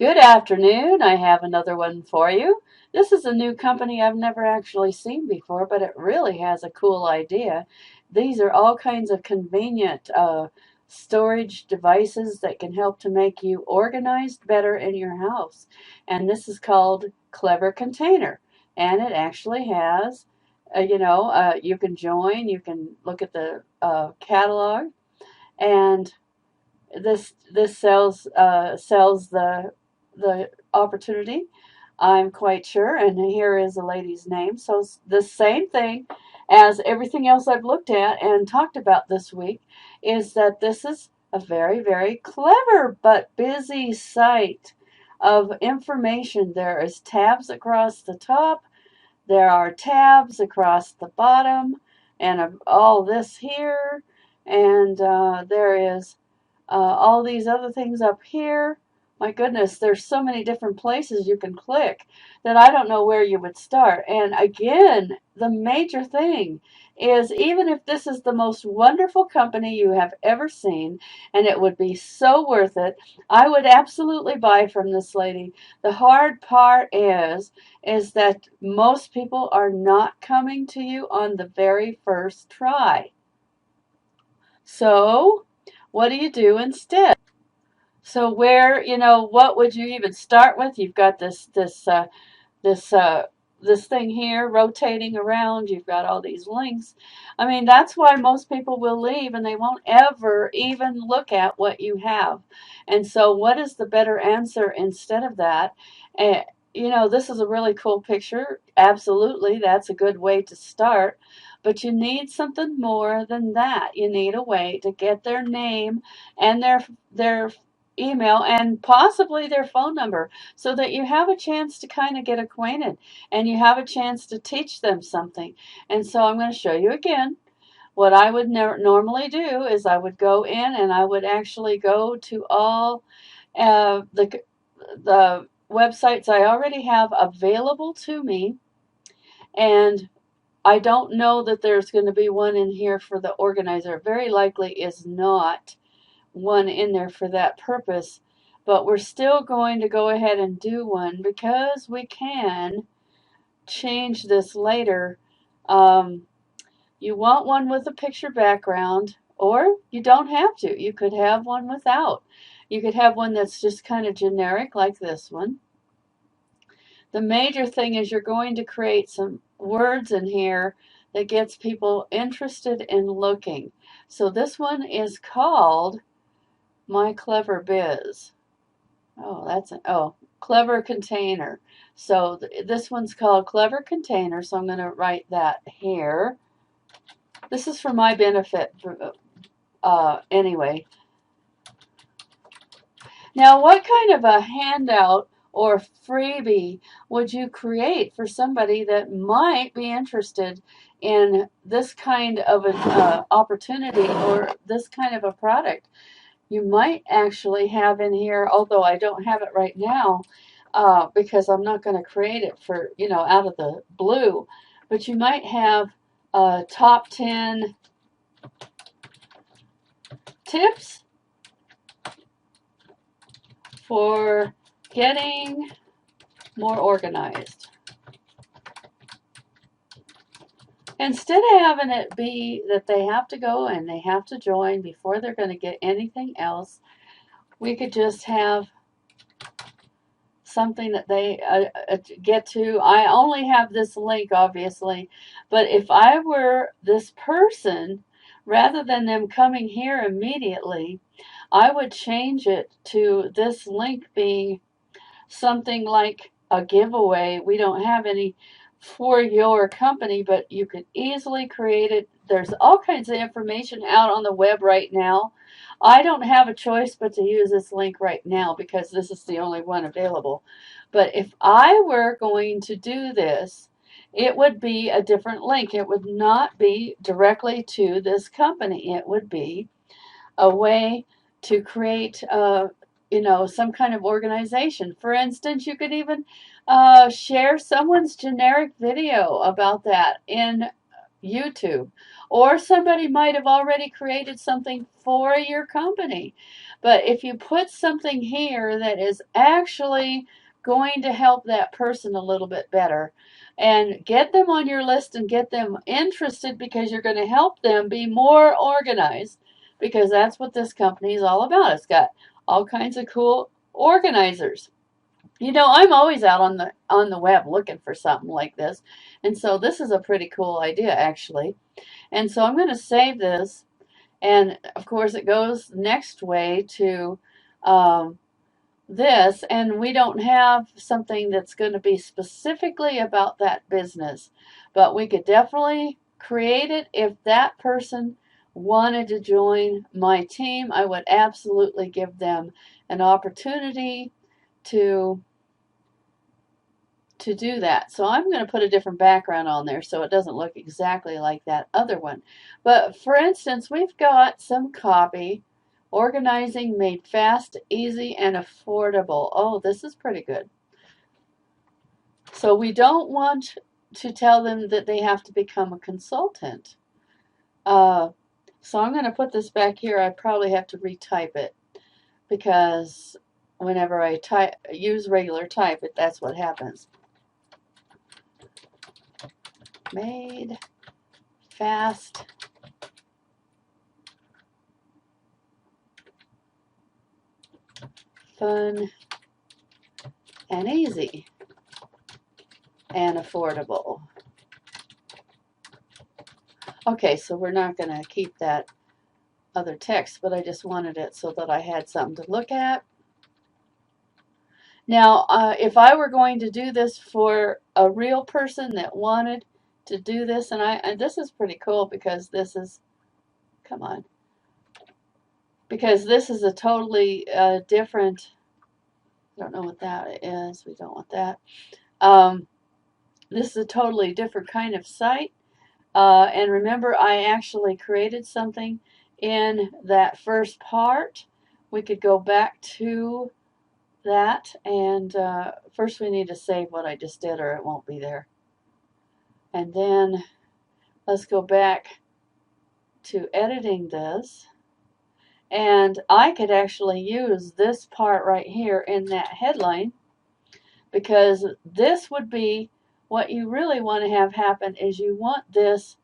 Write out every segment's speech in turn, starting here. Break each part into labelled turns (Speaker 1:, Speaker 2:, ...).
Speaker 1: Good afternoon. I have another one for you. This is a new company I've never actually seen before, but it really has a cool idea. These are all kinds of convenient storage devices that can help to make you organized better in your house. And this is called Clever Container. And it actually has, you can join, you can look at the catalog, and this sells the opportunity. I'm quite sure, and here is a lady's name. So the same thing as everything else I've looked at and talked about this week is that this is a very, very clever but busy site of information. There is tabs across the top. There are tabs across the bottom, and all this here, and there is all these other things up here. My goodness, there's so many different places you can click that I don't know where you would start. And again, the major thing is, even if this is the most wonderful company you have ever seen, and it would be so worth it, I would absolutely buy from this lady. The hard part is that most people are not coming to you on the very first try. So what do you do instead? So what would you even start with? You've got this this thing here rotating around. You've got all these links. I mean, that's why most people will leave and they won't ever even look at what you have. And so what is the better answer instead of that? And this is a really cool picture. Absolutely, that's a good way to start. But you need something more than that. You need a way to get their name and their email and possibly their phone number so that you have a chance to kind of get acquainted and you have a chance to teach them something. And so I'm going to show you again. What I would normally do is I would go in and I would actually go to all the websites I already have available to me, and I don't know that there's going to be one in here for the organizer. Very likely is not one in there for that purpose, but we're still going to go ahead and do one because we can change this later. Um, you want one with a picture background, or you don't have to. You could have one without. You could have one that's just kind of generic like this one. The major thing is you're going to create some words in here that gets people interested in looking. So this one is called My Clever Biz. Clever Container. So this one's called Clever Container, so I'm going to write that here. This is for my benefit anyway. Now, what kind of a handout or freebie would you create for somebody that might be interested in this kind of an opportunity or this kind of a product? You might actually have in here, although I don't have it right now because I'm not going to create it for, out of the blue, but you might have top 10 tips for getting more organized. Instead of having it be that they have to go and they have to join before they're going to get anything else, we could just have something that they get to. I only have this link, obviously, but if I were this person, rather than them coming here immediately, I would change it to this link being something like a giveaway. We don't have any for your company, but you could easily create it. There's all kinds of information out on the web right now. I don't have a choice but to use this link right now because this is the only one available. But if I were going to do this, it would be a different link. It would not be directly to this company. It would be a way to create some kind of organization. For instance, you could even share someone's generic video about that in YouTube. Or somebody might have already created something for your company. But if you put something here that is actually going to help that person a little bit better and get them on your list and get them interested because you're going to help them be more organized, because that's what this company is all about. It's got all kinds of cool organizers. You know, I'm always out on the web looking for something like this. And so this is a pretty cool idea, actually. And so I'm going to save this. And of course, it goes next way to um, this. And we don't have something that's going to be specifically about that business. But we could definitely create it if that person wanted to join my team. I would absolutely give them an opportunity to do that. So I'm going to put a different background on there so it doesn't look exactly like that other one. But for instance, we've got some copy, organizing made fast, easy, and affordable. Oh, this is pretty good. So we don't want to tell them that they have to become a consultant. So I'm going to put this back here. I probably have to retype it because whenever I use regular type, that's what happens. Made fast, fun, and easy, and affordable. Okay, so we're not going to keep that other text, but I just wanted it so that I had something to look at. Now, if I were going to do this for a real person that wanted to do this, and this is pretty cool because this is, come on, because this is a totally different, I don't know what that is, we don't want that. This is a totally different kind of site. And remember, I actually created something in that first part. We could go back to that, and first we need to save what I just did or it won't be there. And then let's go back to editing this. And I could actually use this part right here in that headline, because this would be what you really want to have happen is you want this,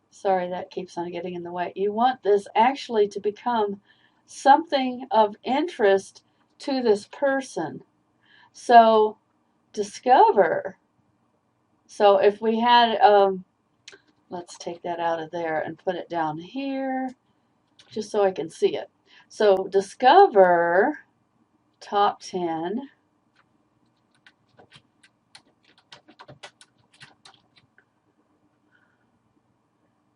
Speaker 1: sorry, that keeps on getting in the way. You want this actually to become something of interest to this person. So discover. So if we had, let's take that out of there and put it down here just so I can see it. So discover top 10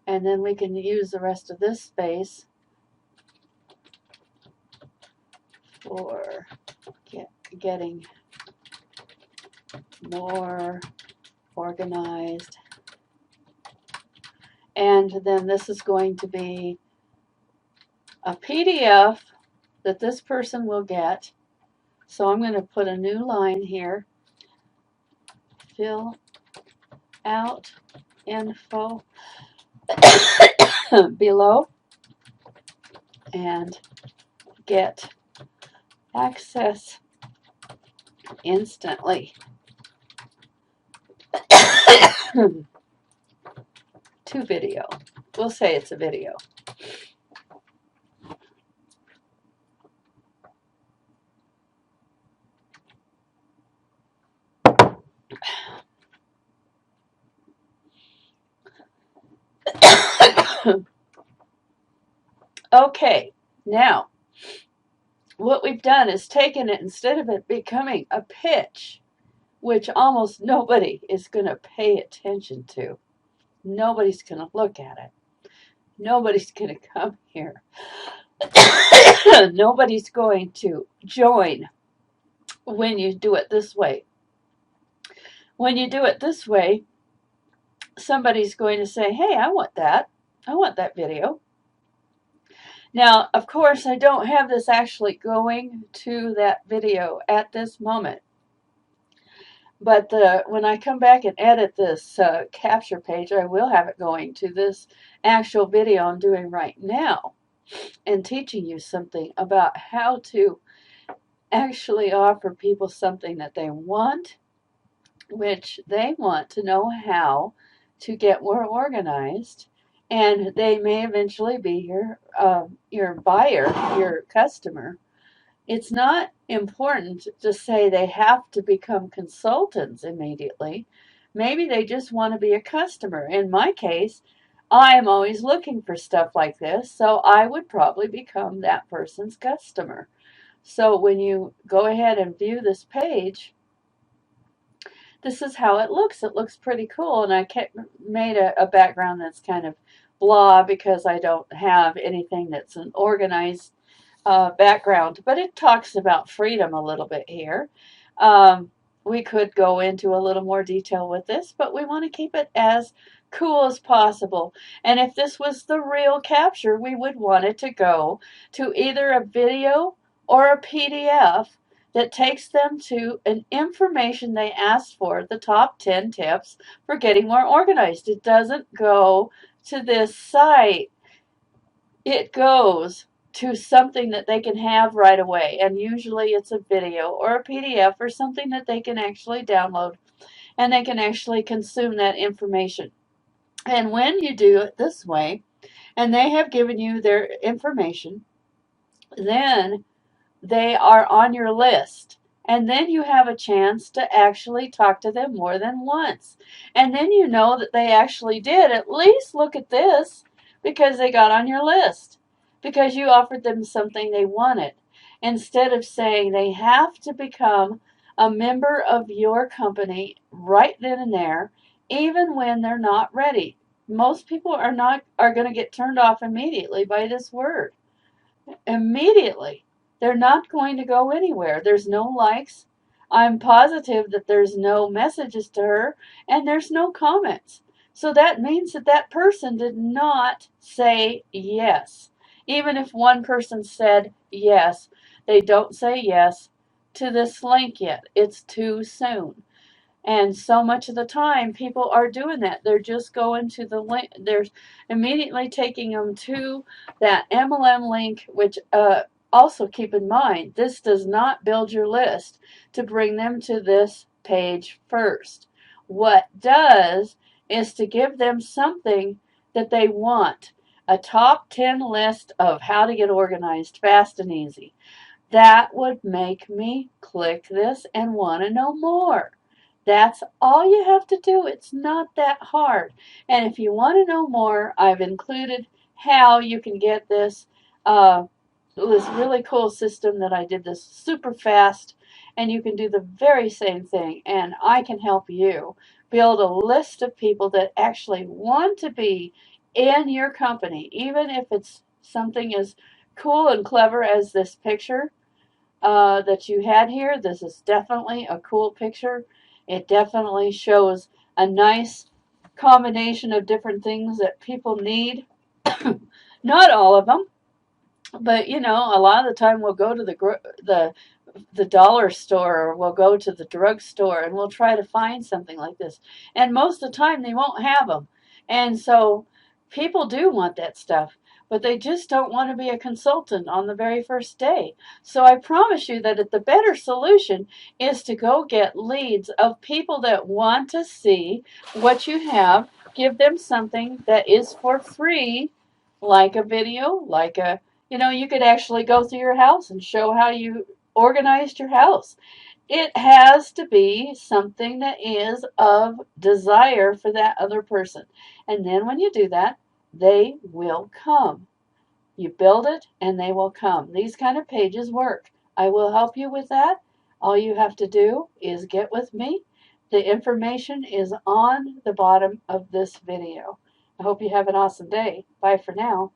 Speaker 1: and then we can use the rest of this space for getting more organized. And then this is going to be a PDF that this person will get. So I'm going to put a new line here. Fill out info below and get access instantly to video. We'll say it's a video. Okay, now what we've done is taken it, instead of it becoming a pitch, which almost nobody is going to pay attention to. Nobody's going to look at it. Nobody's going to come here. Nobody's going to join when you do it this way. When you do it this way, somebody's going to say, hey, I want that. I want that video. Now, of course, I don't have this actually going to that video at this moment. But when I come back and edit this capture page, I will have it going to this actual video I'm doing right now and teaching you something about how to actually offer people something that they want, which they want to know how to get more organized, and they may eventually be your buyer, your customer. It's not important to say they have to become consultants immediately. Maybe they just want to be a customer. In my case, I am always looking for stuff like this, so I would probably become that person's customer. So when you go ahead and view this page, this is how it looks. It looks pretty cool, and I made a background that's kind of blah because I don't have anything that's an organized background, but it talks about freedom a little bit here. Um, we could go into a little more detail with this, but we want to keep it as cool as possible. And if this was the real capture, we would want it to go to either a video or a PDF that takes them to an information they asked for, the top 10 tips for getting more organized. It doesn't go to this site. It goes to something that they can have right away, and usually it's a video or a PDF or something that they can actually download and they can actually consume that information. And when you do it this way and they have given you their information, then they are on your list. And then you have a chance to actually talk to them more than once. And then you know that they actually did at least look at this because they got on your list, because you offered them something they wanted. Instead of saying they have to become a member of your company right then and there, even when they're not ready. Most people are going to get turned off immediately by this word. Immediately. They're not going to go anywhere. There's no likes. I'm positive that there's no messages to her, and there's no comments. So that means that that person did not say yes. Even if one person said yes, they don't say yes to this link yet. It's too soon. And so much of the time, people are doing that. They're just going to the link. They're immediately taking them to that MLM link, which also keep in mind, this does not build your list to bring them to this page first. What does is to give them something that they want. A top 10 list of how to get organized fast and easy. That would make me click this and want to know more. That's all you have to do. It's not that hard. And if you want to know more, I've included how you can get this really cool system that I did this super fast, and you can do the very same thing. And I can help you build a list of people that actually want to be in your company, even if it's something as cool and clever as this picture that you had here. This is definitely a cool picture. It definitely shows a nice combination of different things that people need. Not all of them, but you know, a lot of the time we'll go to the dollar store, or we'll go to the drugstore, and we'll try to find something like this. And most of the time they won't have them. And so people do want that stuff, but they just don't want to be a consultant on the very first day. So I promise you that the better solution is to go get leads of people that want to see what you have. Give them something that is for free, like a video, like a, you know, you could actually go through your house and show how you organized your house. It has to be something that is of desire for that other person. And then when you do that, they will come. You build it and they will come. These kind of pages work. I will help you with that. All you have to do is get with me. The information is on the bottom of this video. I hope you have an awesome day. Bye for now.